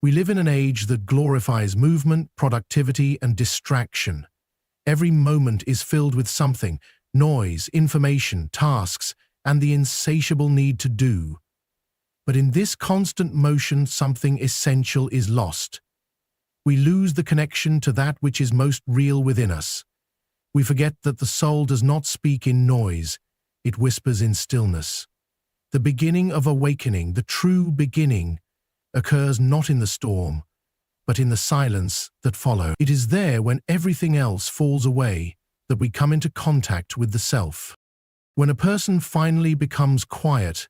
We live in an age that glorifies movement, productivity, and distraction. Every moment is filled with something: noise, information, tasks, and the insatiable need to do. But in this constant motion, something essential is lost. We lose the connection to that which is most real within us. We forget that the soul does not speak in noise, it whispers in stillness. The beginning of awakening, the true beginning, occurs not in the storm, but in the silence that follows. It is there, when everything else falls away, that we come into contact with the self. When a person finally becomes quiet,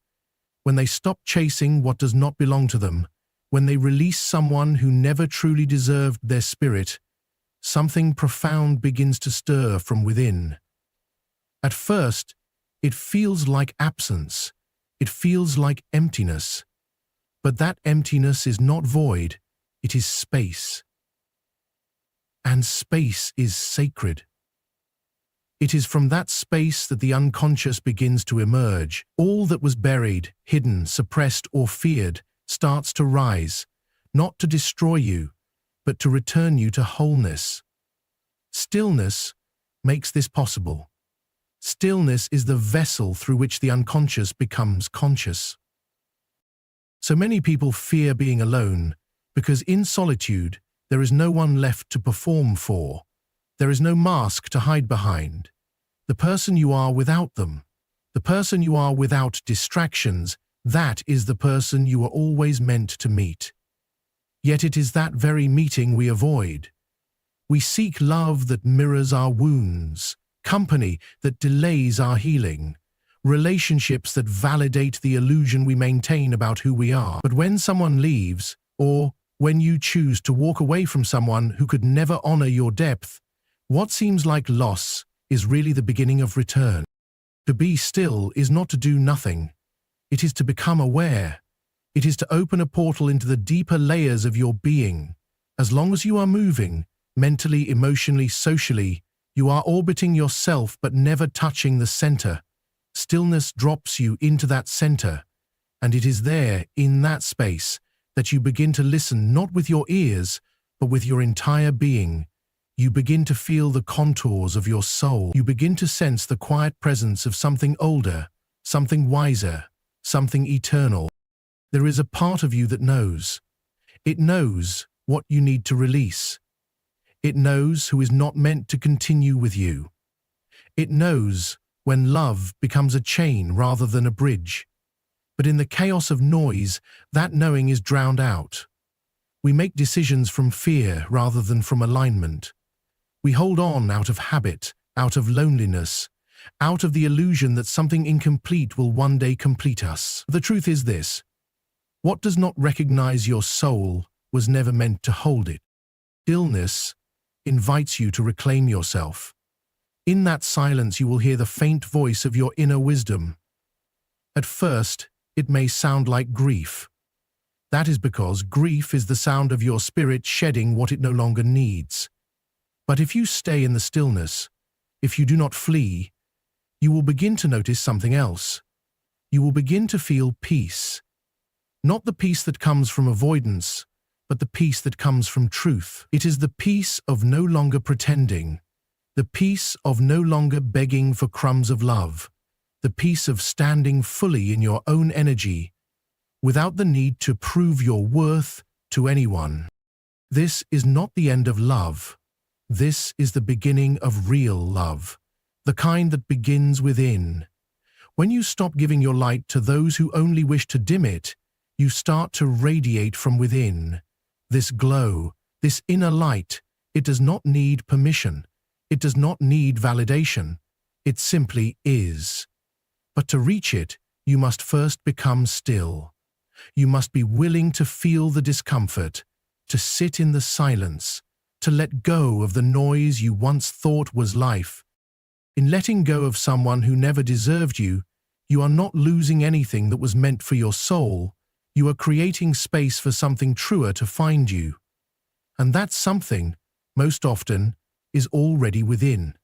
when they stop chasing what does not belong to them, when they release someone who never truly deserved their spirit, something profound begins to stir from within. At first, it feels like absence. It feels like emptiness. But that emptiness is not void, it is space. And space is sacred. It is from that space that the unconscious begins to emerge. All that was buried, hidden, suppressed, or feared starts to rise, not to destroy you, but to return you to wholeness. Stillness makes this possible. Stillness is the vessel through which the unconscious becomes conscious. So many people fear being alone, because in solitude there is no one left to perform for. There is no mask to hide behind. The person you are without them, the person you are without distractions, that is the person you are always meant to meet. Yet it is that very meeting we avoid. We seek love that mirrors our wounds, company that delays our healing, relationships that validate the illusion we maintain about who we are. But when someone leaves, or when you choose to walk away from someone who could never honor your depth, what seems like loss is really the beginning of return. To be still is not to do nothing. It is to become aware. It is to open a portal into the deeper layers of your being. As long as you are moving, mentally, emotionally, socially, you are orbiting yourself but never touching the center. Stillness drops you into that center, and it is there, in that space, that you begin to listen not with your ears, but with your entire being. You begin to feel the contours of your soul. You begin to sense the quiet presence of something older, something wiser, something eternal. There is a part of you that knows. It knows what you need to release. It knows who is not meant to continue with you. It knows when love becomes a chain rather than a bridge. But in the chaos of noise, that knowing is drowned out. We make decisions from fear rather than from alignment. We hold on out of habit, out of loneliness, out of the illusion that something incomplete will one day complete us. The truth is this: what does not recognize your soul was never meant to hold it. Stillness invites you to reclaim yourself. In that silence you will hear the faint voice of your inner wisdom. At first, it may sound like grief. That is because grief is the sound of your spirit shedding what it no longer needs. But if you stay in the stillness, if you do not flee, you will begin to notice something else. You will begin to feel peace. Not the peace that comes from avoidance, but the peace that comes from truth. It is the peace of no longer pretending, the peace of no longer begging for crumbs of love, the peace of standing fully in your own energy, without the need to prove your worth to anyone. This is not the end of love. This is the beginning of real love, the kind that begins within. When you stop giving your light to those who only wish to dim it, you start to radiate from within. This glow, this inner light, it does not need permission. It does not need validation. It simply is. But to reach it, you must first become still. You must be willing to feel the discomfort, to sit in the silence, to let go of the noise you once thought was life. In letting go of someone who never deserved you, you are not losing anything that was meant for your soul. You are creating space for something truer to find you. And that something, most often, is already within.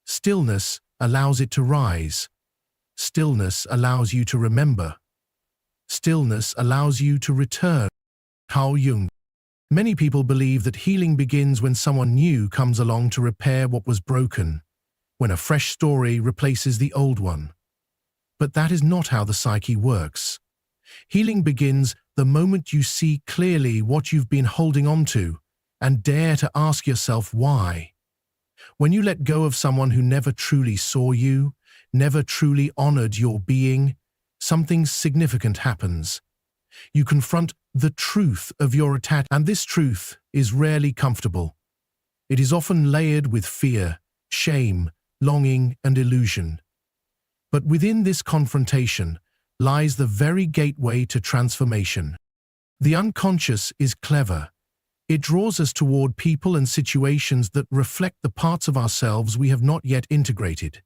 Stillness allows it to rise. Stillness allows you to remember. Stillness allows you to return. Carl Jung. Many people believe that healing begins when someone new comes along to repair what was broken, when a fresh story replaces the old one. But that is not how the psyche works. Healing begins the moment you see clearly what you've been holding on to and dare to ask yourself why. When you let go of someone who never truly saw you, never truly honored your being, something significant happens. You confront the truth of your attachment, and this truth is rarely comfortable. It is often layered with fear, shame, longing, and illusion. But within this confrontation lies the very gateway to transformation. The unconscious is clever. It draws us toward people and situations that reflect the parts of ourselves we have not yet integrated.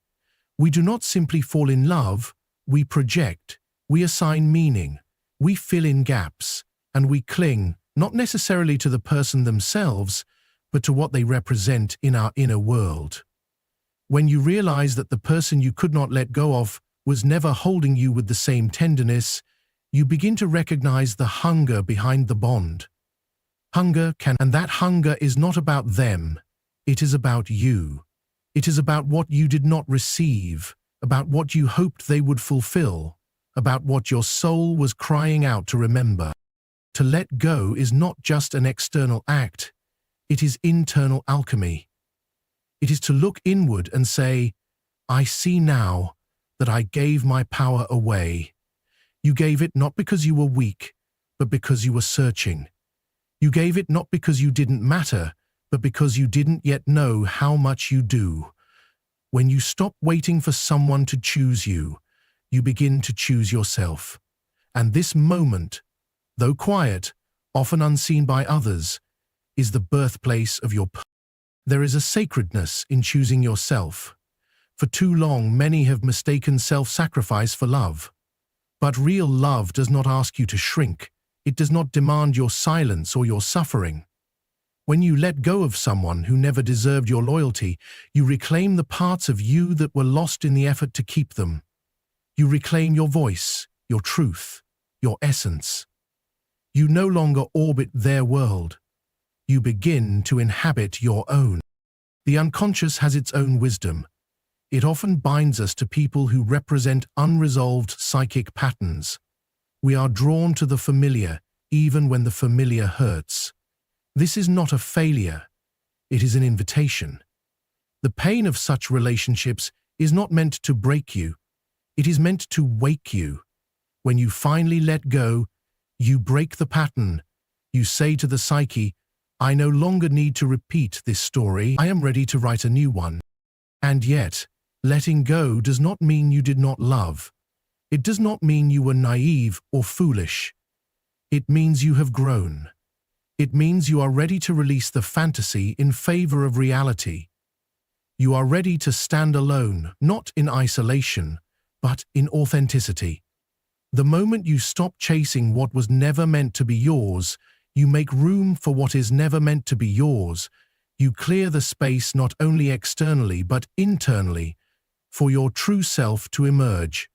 We do not simply fall in love, we project, we assign meaning, we fill in gaps, and we cling, not necessarily to the person themselves, but to what they represent in our inner world. When you realize that the person you could not let go of was never holding you with the same tenderness, you begin to recognize the hunger behind the bond. And that hunger is not about them, it is about you. It is about what you did not receive, about what you hoped they would fulfill, about what your soul was crying out to remember. To let go is not just an external act, it is internal alchemy. It is to look inward and say, I see now that I gave my power away. You gave it not because you were weak, but because you were searching. You gave it not because you didn't matter, but because you didn't yet know how much you do. When you stop waiting for someone to choose you, you begin to choose yourself. And this moment, though quiet, often unseen by others, is the birthplace of your purpose. There is a sacredness in choosing yourself. For too long, many have mistaken self-sacrifice for love. But real love does not ask you to shrink. It does not demand your silence or your suffering. When you let go of someone who never deserved your loyalty, you reclaim the parts of you that were lost in the effort to keep them. You reclaim your voice, your truth, your essence. You no longer orbit their world. You begin to inhabit your own. The unconscious has its own wisdom. It often binds us to people who represent unresolved psychic patterns. We are drawn to the familiar, even when the familiar hurts. This is not a failure. It is an invitation. The pain of such relationships is not meant to break you. It is meant to wake you. When you finally let go, you break the pattern. You say to the psyche, I no longer need to repeat this story. I am ready to write a new one. And yet, letting go does not mean you did not love. It does not mean you were naive or foolish. It means you have grown. It means you are ready to release the fantasy in favor of reality. You are ready to stand alone, not in isolation, but in authenticity. The moment you stop chasing what was never meant to be yours, you make room for what is never meant to be yours. You clear the space not only externally but internally for your true self to emerge,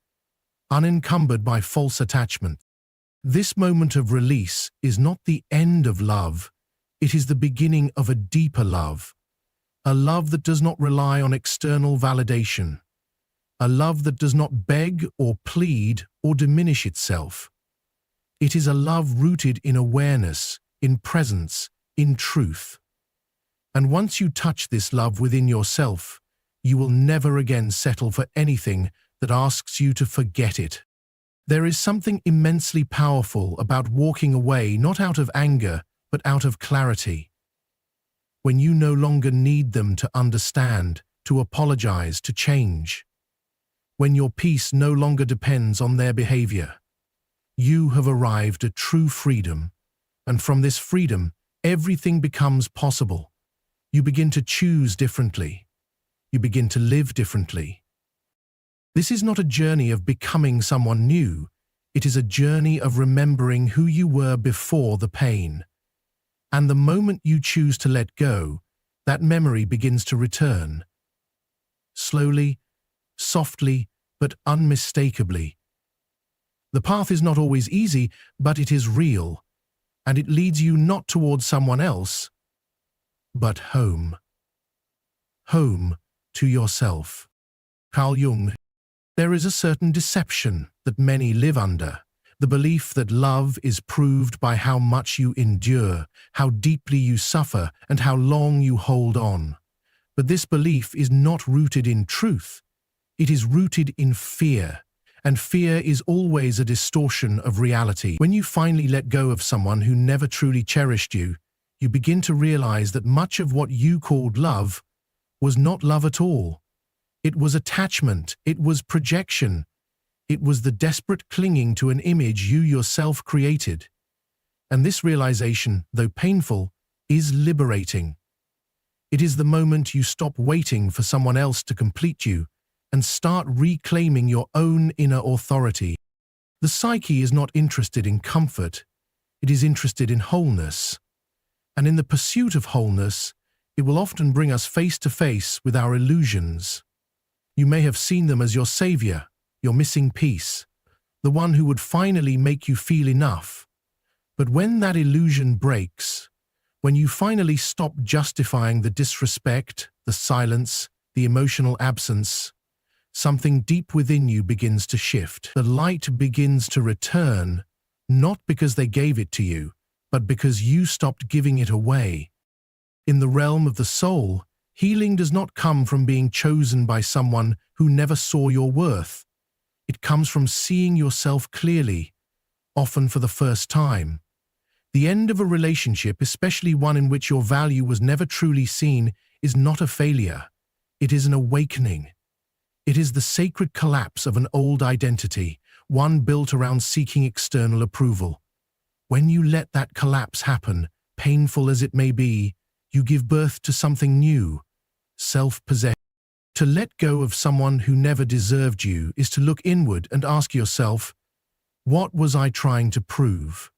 unencumbered by false attachment. This moment of release is not the end of love, it is the beginning of a deeper love. A love that does not rely on external validation. A love that does not beg or plead or diminish itself. It is a love rooted in awareness, in presence, in truth. And once you touch this love within yourself, you will never again settle for anything that asks you to forget it. There is something immensely powerful about walking away not out of anger, but out of clarity. When you no longer need them to understand, to apologize, to change. When your peace no longer depends on their behavior. You have arrived at true freedom, and from this freedom, everything becomes possible. You begin to choose differently. You begin to live differently. This is not a journey of becoming someone new. It is a journey of remembering who you were before the pain. And the moment you choose to let go, that memory begins to return. Slowly, softly, but unmistakably. The path is not always easy, but it is real. and it leads you not towards someone else, but home. Home to yourself. Carl Jung. There is a certain deception that many live under, the belief that love is proved by how much you endure, how deeply you suffer, and how long you hold on. But this belief is not rooted in truth. It is rooted in fear, and fear is always a distortion of reality. When you finally let go of someone who never truly cherished you, you begin to realize that much of what you called love was not love at all. It was attachment, it was projection, it was the desperate clinging to an image you yourself created. And this realization, though painful, is liberating. It is the moment you stop waiting for someone else to complete you and start reclaiming your own inner authority. The psyche is not interested in comfort, it is interested in wholeness. And in the pursuit of wholeness, it will often bring us face to face with our illusions. You may have seen them as your savior, your missing piece, the one who would finally make you feel enough. But when that illusion breaks, when you finally stop justifying the disrespect, the silence, the emotional absence, something deep within you begins to shift. The light begins to return, not because they gave it to you, but because you stopped giving it away. In the realm of the soul, healing does not come from being chosen by someone who never saw your worth. It comes from seeing yourself clearly, often for the first time. The end of a relationship, especially one in which your value was never truly seen, is not a failure. It is an awakening. It is the sacred collapse of an old identity, one built around seeking external approval. When you let that collapse happen, painful as it may be, you give birth to something new, self-possession. To let go of someone who never deserved you is to look inward and ask yourself, what was I trying to prove?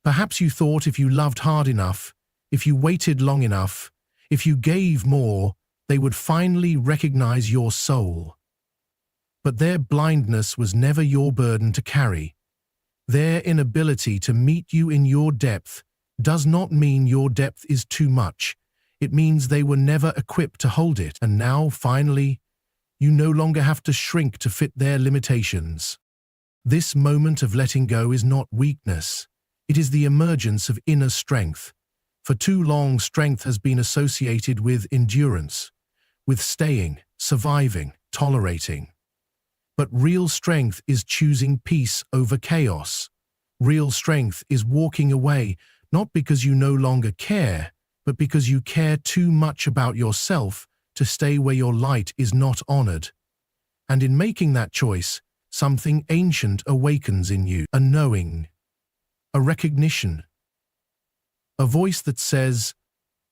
Perhaps you thought if you loved hard enough, if you waited long enough, if you gave more, they would finally recognize your soul. But their blindness was never your burden to carry. Their inability to meet you in your depth does not mean your depth is too much. It means they were never equipped to hold it. And now, finally, you no longer have to shrink to fit their limitations. This moment of letting go is not weakness. It is the emergence of inner strength. For too long, strength has been associated with endurance, with staying, surviving, tolerating. But real strength is choosing peace over chaos. Real strength is walking away, not because you no longer care, but because you care too much about yourself to stay where your light is not honored. And in making that choice, something ancient awakens in you, a knowing, a recognition, a voice that says,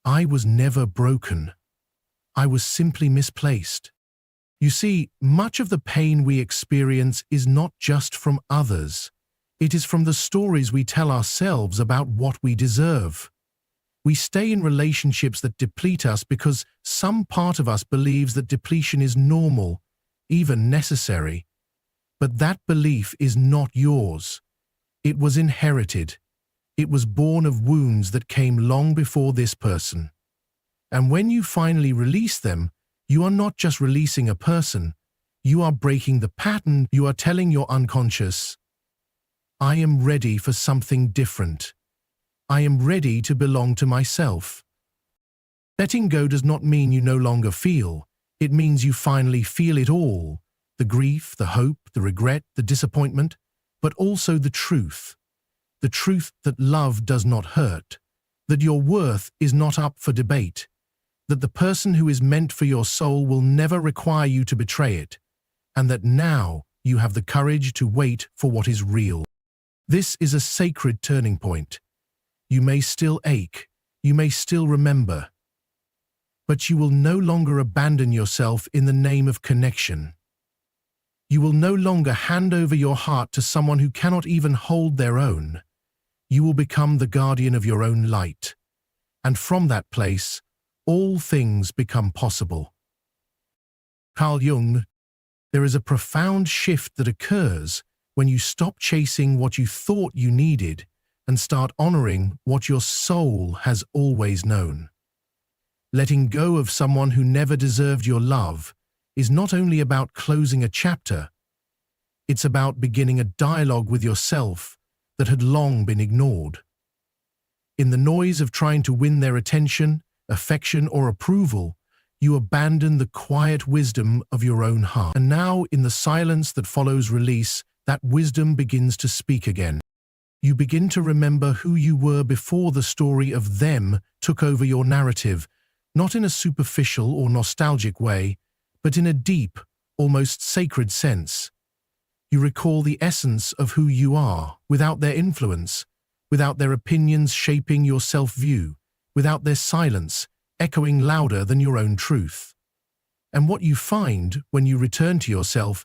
I was never broken. I was simply misplaced. You see, much of the pain we experience is not just from others. It is from the stories we tell ourselves about what we deserve. We stay in relationships that deplete us because some part of us believes that depletion is normal, even necessary. But that belief is not yours. It was inherited. It was born of wounds that came long before this person. And when you finally release them, you are not just releasing a person. You are breaking the pattern. You are telling your unconscious, I am ready for something different. I am ready to belong to myself. Letting go does not mean you no longer feel. It means you finally feel it all. The grief, the hope, the regret, the disappointment, but also the truth. The truth that love does not hurt, that your worth is not up for debate, that the person who is meant for your soul will never require you to betray it, and that now you have the courage to wait for what is real. This is a sacred turning point. You may still ache, you may still remember, but you will no longer abandon yourself in the name of connection. You will no longer hand over your heart to someone who cannot even hold their own. You will become the guardian of your own light. And from that place, all things become possible. Carl Jung. There is a profound shift that occurs when you stop chasing what you thought you needed and start honoring what your soul has always known. Letting go of someone who never deserved your love is not only about closing a chapter, it's about beginning a dialogue with yourself that had long been ignored. In the noise of trying to win their attention, affection, or approval, you abandon the quiet wisdom of your own heart. And now, in the silence that follows release, that wisdom begins to speak again. You begin to remember who you were before the story of them took over your narrative, not in a superficial or nostalgic way, but in a deep, almost sacred sense. You recall the essence of who you are, without their influence, without their opinions shaping your self-view, without their silence echoing louder than your own truth. And what you find when you return to yourself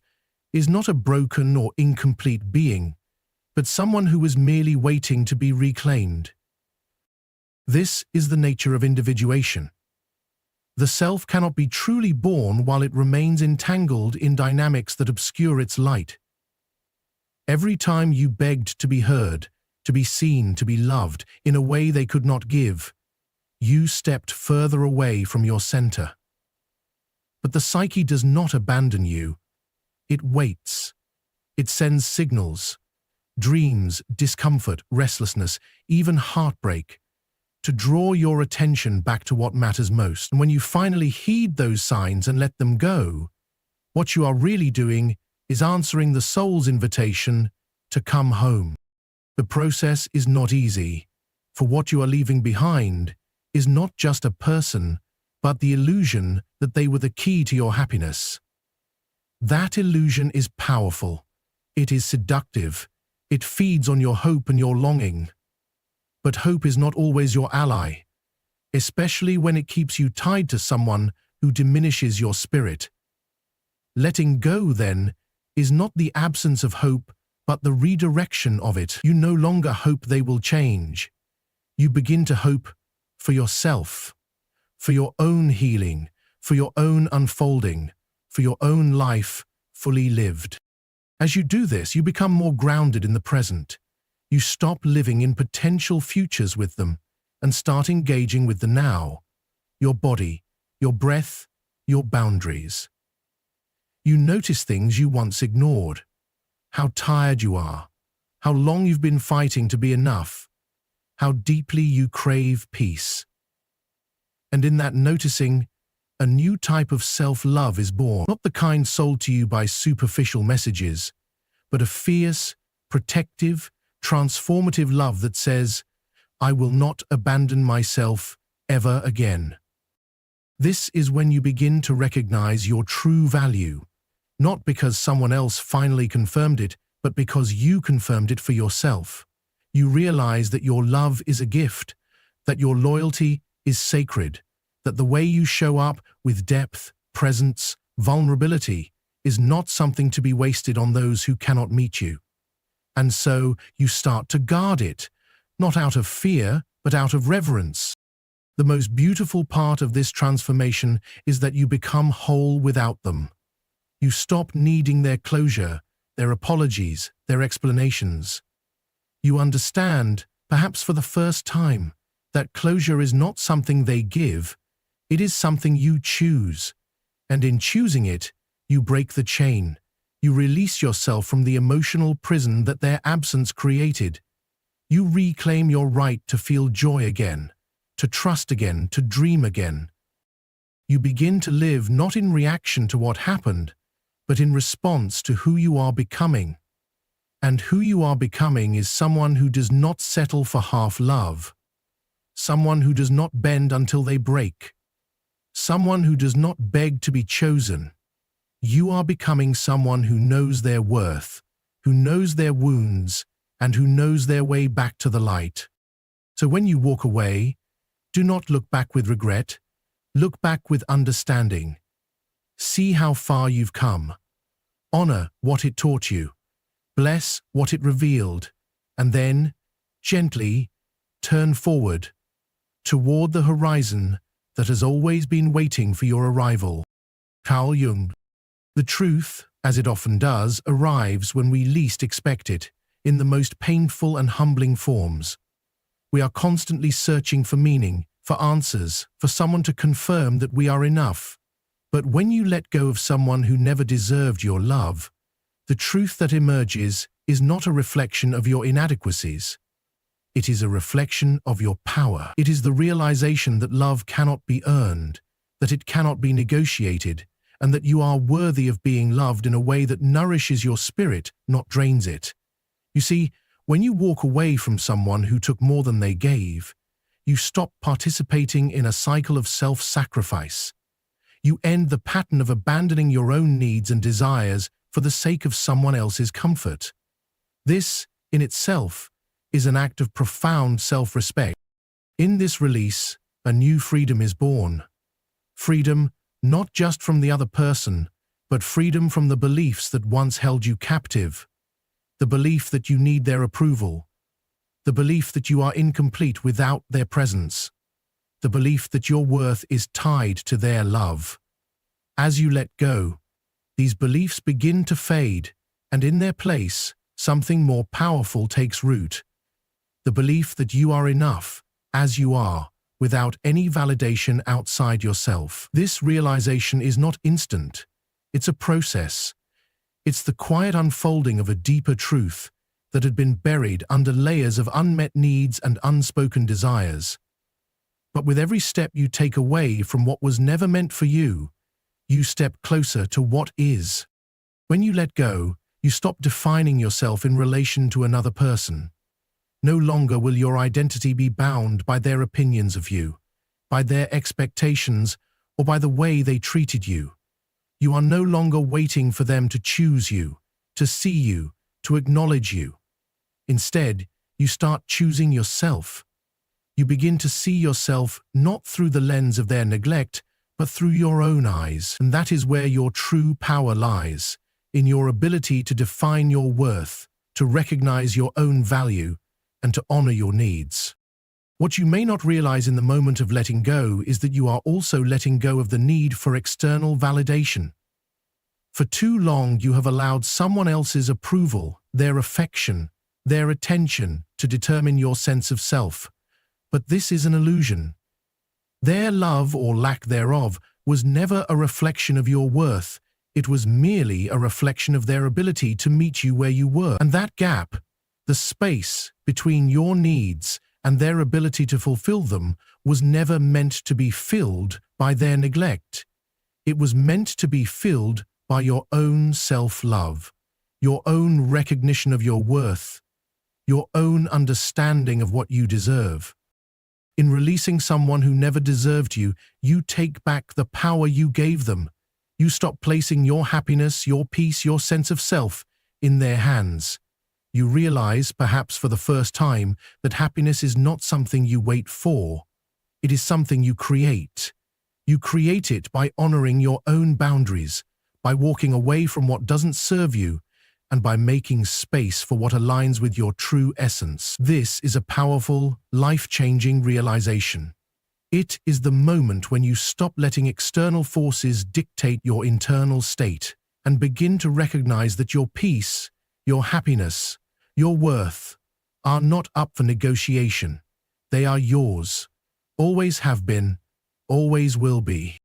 is not a broken or incomplete being, but someone who was merely waiting to be reclaimed. This is the nature of individuation. The self cannot be truly born while it remains entangled in dynamics that obscure its light. Every time you begged to be heard, to be seen, to be loved in a way they could not give, you stepped further away from your center. But the psyche does not abandon you. It waits. It sends signals, dreams, discomfort, restlessness, even heartbreak, to draw your attention back to what matters most. And when you finally heed those signs and let them go, what you are really doing is answering the soul's invitation to come home. The process is not easy, for what you are leaving behind is not just a person, but the illusion that they were the key to your happiness. That illusion is powerful. It is seductive. It feeds on your hope and your longing. But hope is not always your ally, especially when it keeps you tied to someone who diminishes your spirit. Letting go, then, is not the absence of hope, but the redirection of it. You no longer hope they will change. You begin to hope for yourself, for your own healing, for your own unfolding, for your own life fully lived. As you do this, you become more grounded in the present. You stop living in potential futures with them and start engaging with the now, your body, your breath, your boundaries. You notice things you once ignored, how tired you are, how long you've been fighting to be enough, how deeply you crave peace. And in that noticing, a new type of self-love is born, not the kind sold to you by superficial messages, but a fierce, protective, transformative love that says, "I will not abandon myself ever again." This is when you begin to recognize your true value, not because someone else finally confirmed it, but because you confirmed it for yourself. You realize that your love is a gift, that your loyalty is sacred, that the way you show up with depth, presence, vulnerability is not something to be wasted on those who cannot meet you. And so you start to guard it, not out of fear, but out of reverence. The most beautiful part of this transformation is that you become whole without them. You stop needing their closure, their apologies, their explanations. You understand, perhaps for the first time, that closure is not something they give, it is something you choose. And in choosing it, you break the chain. You release yourself from the emotional prison that their absence created. You reclaim your right to feel joy again, to trust again, to dream again. You begin to live not in reaction to what happened, but in response to who you are becoming. And who you are becoming is someone who does not settle for half love, someone who does not bend until they break, someone who does not beg to be chosen. You are becoming someone who knows their worth, who knows their wounds, and who knows their way back to the light. So when you walk away, do not look back with regret, look back with understanding. See how far you've come. Honor what it taught you. Bless what it revealed, and then, gently, turn forward, toward the horizon that has always been waiting for your arrival. Carl Jung. The truth, as it often does, arrives when we least expect it, in the most painful and humbling forms. We are constantly searching for meaning, for answers, for someone to confirm that we are enough. But when you let go of someone who never deserved your love, the truth that emerges is not a reflection of your inadequacies. It is a reflection of your power. It is the realization that love cannot be earned, that it cannot be negotiated, and that you are worthy of being loved in a way that nourishes your spirit, not drains it. You see, when you walk away from someone who took more than they gave, you stop participating in a cycle of self-sacrifice. You end the pattern of abandoning your own needs and desires for the sake of someone else's comfort. This, in itself, is an act of profound self-respect. In this release, a new freedom is born. Freedom not just from the other person, but freedom from the beliefs that once held you captive. The belief that you need their approval. The belief that you are incomplete without their presence. The belief that your worth is tied to their love. As you let go, these beliefs begin to fade, and in their place, something more powerful takes root. The belief that you are enough, as you are, without any validation outside yourself. This realization is not instant. It's a process. It's the quiet unfolding of a deeper truth that had been buried under layers of unmet needs and unspoken desires. But with every step you take away from what was never meant for you, you step closer to what is. When you let go, you stop defining yourself in relation to another person. No longer will your identity be bound by their opinions of you, by their expectations, or by the way they treated you. You are no longer waiting for them to choose you, to see you, to acknowledge you. Instead, you start choosing yourself. You begin to see yourself not through the lens of their neglect, but through your own eyes. And that is where your true power lies, in your ability to define your worth, to recognize your own value, and to honor your needs. What you may not realize in the moment of letting go is that you are also letting go of the need for external validation. For too long, you have allowed someone else's approval, their affection, their attention to determine your sense of self. But this is an illusion. Their love or lack thereof was never a reflection of your worth. It was merely a reflection of their ability to meet you where you were. And that gap, the space between your needs and their ability to fulfill them, was never meant to be filled by their neglect. It was meant to be filled by your own self-love, your own recognition of your worth, your own understanding of what you deserve. In releasing someone who never deserved you, you take back the power you gave them. You stop placing your happiness, your peace, your sense of self in their hands. You realize, perhaps for the first time, that happiness is not something you wait for. It is something you create. You create it by honoring your own boundaries, by walking away from what doesn't serve you, and by making space for what aligns with your true essence. This is a powerful, life-changing realization. It is the moment when you stop letting external forces dictate your internal state and begin to recognize that your peace, your happiness, your worth are not up for negotiation. They are yours. Always have been, always will be.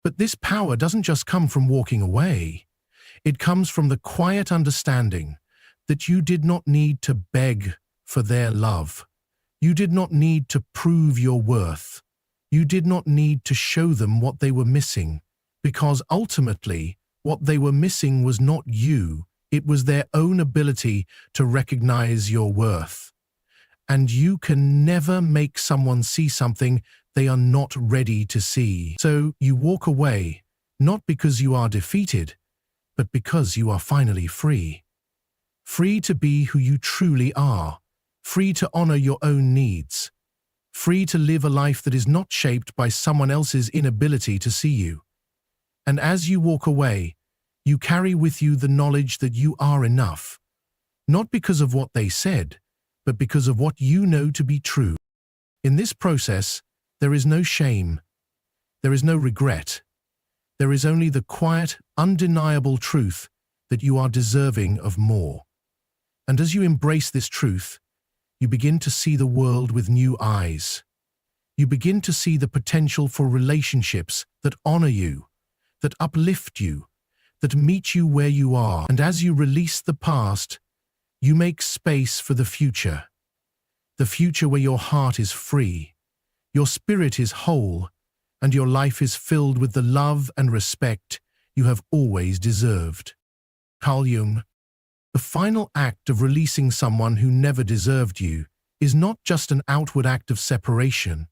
But this power doesn't just come from walking away. It comes from the quiet understanding that you did not need to beg for their love. You did not need to prove your worth. You did not need to show them what they were missing, because ultimately, what they were missing was not you. It was their own ability to recognize your worth. And you can never make someone see something they are not ready to see. So you walk away, not because you are defeated, but because you are finally free. Free to be who you truly are, free to honor your own needs, free to live a life that is not shaped by someone else's inability to see you. And as you walk away, you carry with you the knowledge that you are enough, not because of what they said, but because of what you know to be true. In this process, there is no shame. There is no regret. There is only the quiet, undeniable truth that you are deserving of more. And as you embrace this truth, you begin to see the world with new eyes. You begin to see the potential for relationships that honor you, that uplift you, that meet you where you are. And as you release the past, you make space for the future where your heart is free, your spirit is whole, and your life is filled with the love and respect you have always deserved. Carl Jung. The final act of releasing someone who never deserved you is not just an outward act of separation,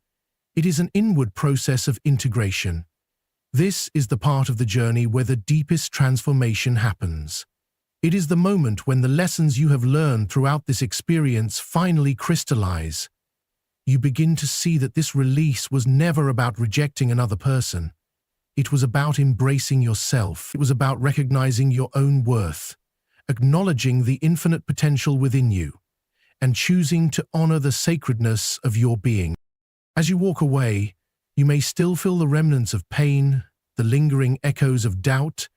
it is an inward process of integration. This is the part of the journey where the deepest transformation happens. It is the moment when the lessons you have learned throughout this experience finally crystallize. You begin to see that this release was never about rejecting another person. It was about embracing yourself. It was about recognizing your own worth, acknowledging the infinite potential within you, and choosing to honor the sacredness of your being. As you walk away, you may still feel the remnants of pain, the lingering echoes of doubt,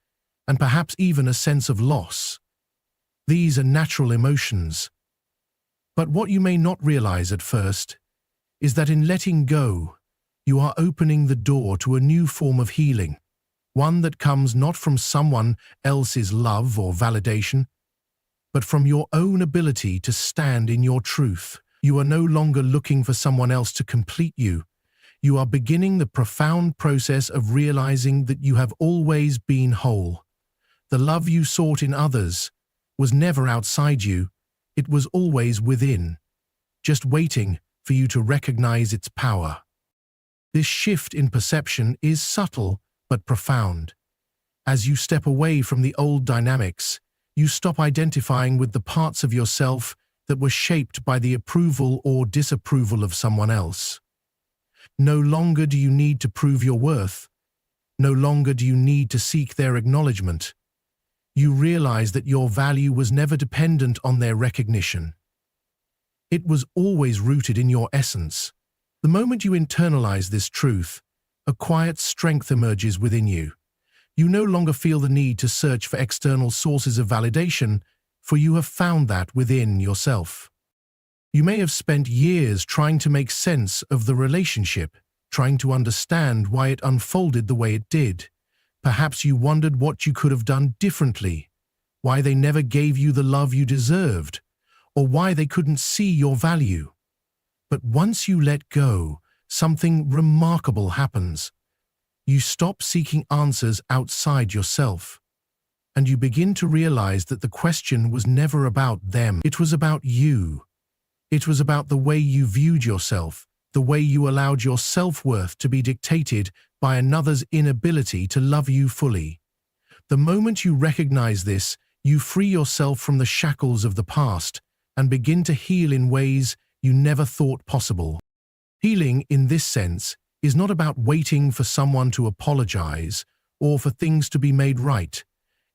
and perhaps even a sense of loss. These are natural emotions. But what you may not realize at first is that in letting go, you are opening the door to a new form of healing, one that comes not from someone else's love or validation, but from your own ability to stand in your truth. You are no longer looking for someone else to complete you. You are beginning the profound process of realizing that you have always been whole. The love you sought in others was never outside you, it was always within, just waiting for you to recognize its power. This shift in perception is subtle but profound. As you step away from the old dynamics, you stop identifying with the parts of yourself that were shaped by the approval or disapproval of someone else. No longer do you need to prove your worth. No longer do you need to seek their acknowledgement. You realize that your value was never dependent on their recognition. It was always rooted in your essence. The moment you internalize this truth, a quiet strength emerges within you. You no longer feel the need to search for external sources of validation, for you have found that within yourself. You may have spent years trying to make sense of the relationship, trying to understand why it unfolded the way it did. Perhaps you wondered what you could have done differently, why they never gave you the love you deserved, or why they couldn't see your value. But once you let go, something remarkable happens. You stop seeking answers outside yourself, and you begin to realize that the question was never about them. It was about you. It was about the way you viewed yourself, the way you allowed your self-worth to be dictated by another's inability to love you fully. The moment you recognize this, you free yourself from the shackles of the past and begin to heal in ways you never thought possible. Healing, in this sense, is not about waiting for someone to apologize or for things to be made right.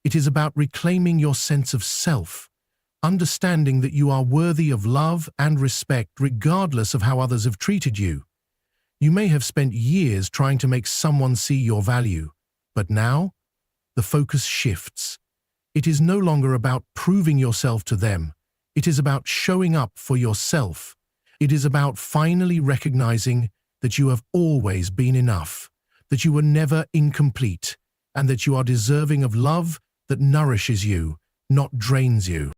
It is about reclaiming your sense of self, understanding that you are worthy of love and respect regardless of how others have treated you. You may have spent years trying to make someone see your value, but now the focus shifts. It is no longer about proving yourself to them. It is about showing up for yourself. It is about finally recognizing that you have always been enough, that you were never incomplete, and that you are deserving of love that nourishes you, not drains you.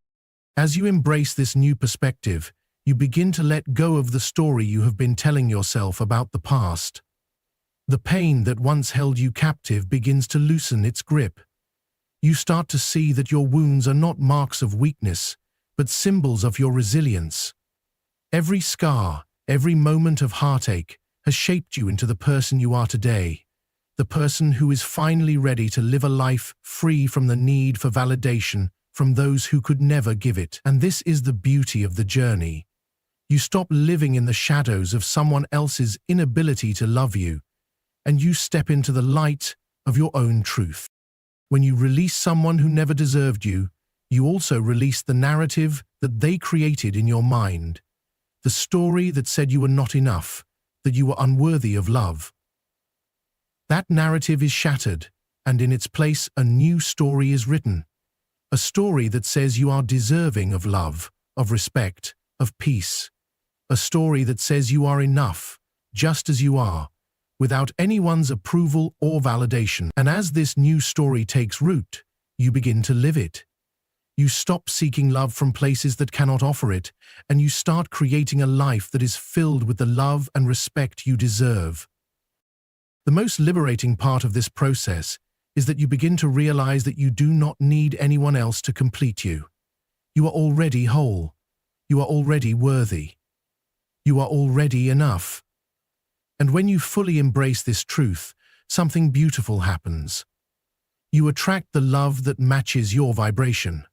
As you embrace this new perspective, you begin to let go of the story you have been telling yourself about the past. The pain that once held you captive begins to loosen its grip. You start to see that your wounds are not marks of weakness, but symbols of your resilience. Every scar, every moment of heartache has shaped you into the person you are today, the person who is finally ready to live a life free from the need for validation from those who could never give it. And this is the beauty of the journey. You stop living in the shadows of someone else's inability to love you, and you step into the light of your own truth. When you release someone who never deserved you, you also release the narrative that they created in your mind, the story that said you were not enough, that you were unworthy of love. That narrative is shattered, and in its place a new story is written, a story that says you are deserving of love, of respect, of peace, a story that says you are enough, just as you are, without anyone's approval or validation. And as this new story takes root, you begin to live it. You stop seeking love from places that cannot offer it, and you start creating a life that is filled with the love and respect you deserve. The most liberating part of this process is that you begin to realize that you do not need anyone else to complete you. You are already whole. You are already worthy. You are already enough. And when you fully embrace this truth, something beautiful happens. You attract the love that matches your vibration.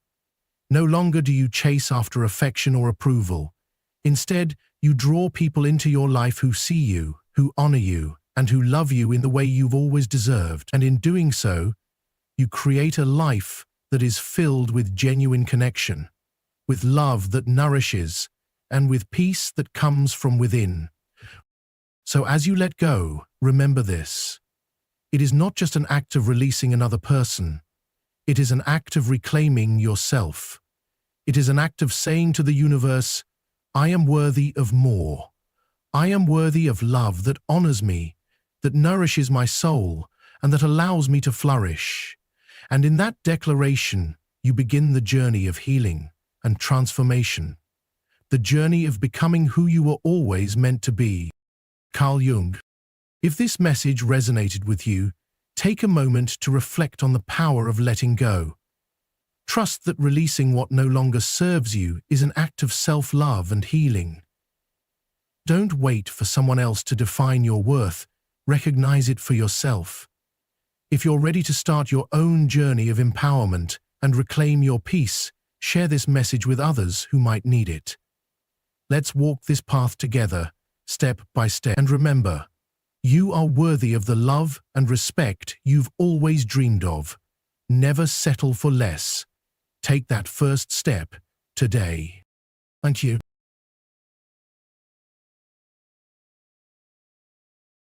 No longer do you chase after affection or approval. Instead, you draw people into your life who see you, who honor you, and who love you in the way you've always deserved. And in doing so, you create a life that is filled with genuine connection, with love that nourishes, and with peace that comes from within. So as you let go, remember this. It is not just an act of releasing another person. It is an act of reclaiming yourself. It is an act of saying to the universe, I am worthy of more. I am worthy of love that honors me, that nourishes my soul, and that allows me to flourish. And in that declaration, you begin the journey of healing and transformation, the journey of becoming who you were always meant to be. Carl Jung. If this message resonated with you, take a moment to reflect on the power of letting go. Trust that releasing what no longer serves you is an act of self-love and healing. Don't wait for someone else to define your worth. Recognize it for yourself. If you're ready to start your own journey of empowerment and reclaim your peace, share this message with others who might need it. Let's walk this path together, step by step. And remember, you are worthy of the love and respect you've always dreamed of. Never settle for less. Take that first step today. Thank you.